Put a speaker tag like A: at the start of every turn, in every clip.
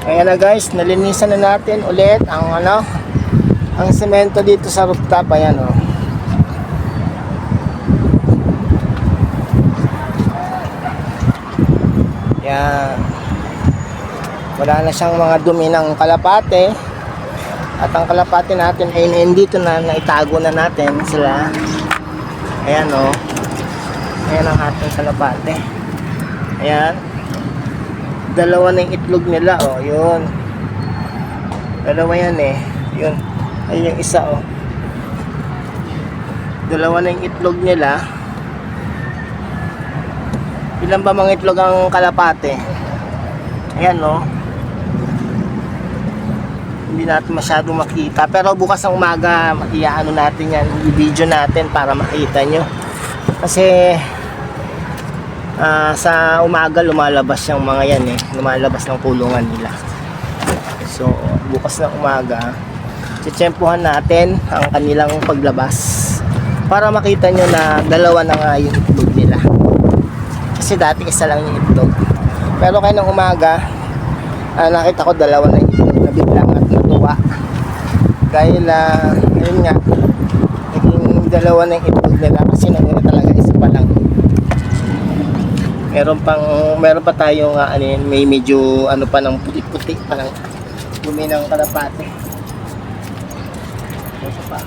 A: Ayan na guys, nalinisan na natin ulit ang ang semento dito sa rooftop. Ayan o. Yan. Wala na siyang mga dumi ng kalapate. At ang kalapate natin ay nandito na, naitago na natin sila. Ayan o. Ayan ang ating kalapate. Ayan. Dalawa na yung itlog nila o. Yun. Dalawa yan eh. Yun. Ayun yung isa o. Dalawa na yung itlog nila. Ilan ba mga itlog ang kalapate? Ayan o. Hindi natin masyadong makita, pero bukas ng umaga iaano natin yan, i-video natin para makita nyo kasi sa umaga lumalabas yung mga yan eh, lumalabas ng kulungan nila. So bukas ng umaga tsitsempuhan natin ang kanilang paglabas para makita nyo na dalawa na nga yung itlog nila, kasi dati isa lang yung itlog, pero kayo ng umaga nakita ko dalawa na yung itlog. Nabiglang at natuwa dahil ayun nga, naging dalawa na yung itlog nila, kasi nauna talaga isa pa lang. Meron pa tayong may medyo pa ng puti-puti pa ng dumi ng kalapate. Ito pa.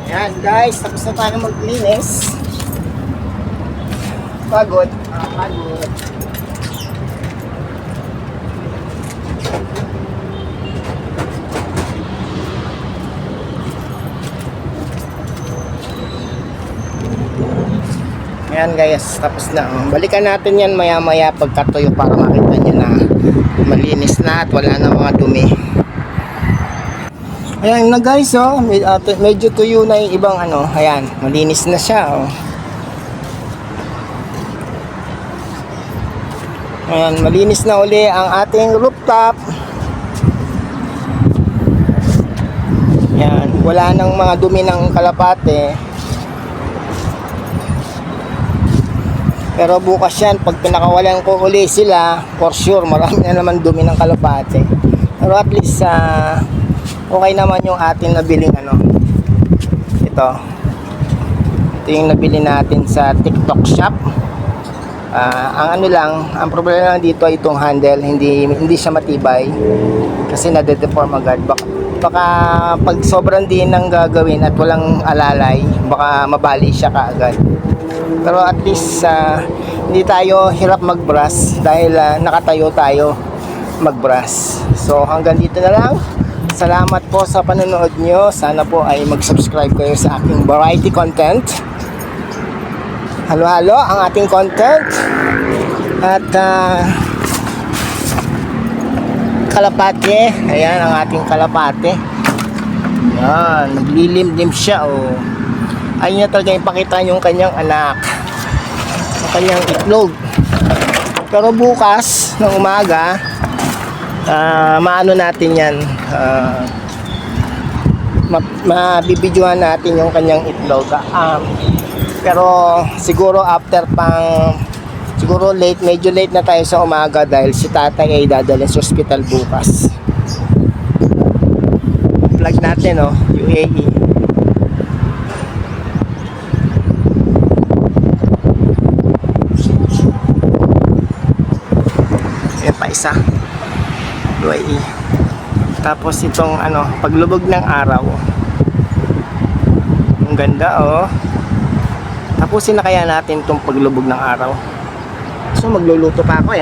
A: Yan guys, tapos na tayo maglinis. Pagod. Pagod. Yan guys, tapos na. Balikan natin yan maya maya pagkatuyo para makita nyo na malinis na at wala na mga dumi. Ayan na guys, medyo tuyo na yung ibang ayan, malinis na siya Ayan, malinis na uli ang ating rooftop. Ayan, wala nang mga dumi ng kalapate. Pero bukas yan, pag pinakawalan ko uli sila, for sure, marami na naman dumi ng kalapate. Pero at least, okay naman yung ating nabiling ito yung nabili natin sa TikTok shop. Ang problema lang dito ay itong handle, hindi siya matibay kasi nade-deform agad. Baka pag sobrang din ang gagawin at walang alalay, baka mabali siya kaagad. Pero at least hindi tayo hirap mag-brush dahil nakatayo tayo mag-brush. So hanggang dito na lang. Salamat po sa panonood nyo. Sana po ay mag-subscribe kayo sa aking variety content. Halo-halo ang ating content. At kalapate. Ayan ang ating kalapate. Yan, naglilimlim siya Ayun na talaga ipakita yung kanyang anak. Ang kanyang itlog. Pero bukas ng umaga, maano natin yan, mabibidyohan natin yung kanyang itlog. Pero siguro siguro medyo late na tayo sa umaga dahil si tatay ay dadalhin sa ospital bukas. Flag natin, UAE. Yan pa isa, UAE. Tapos itong paglubog ng araw, ang ganda, tapusin na kaya natin itong paglubog ng araw. So magluluto pa ako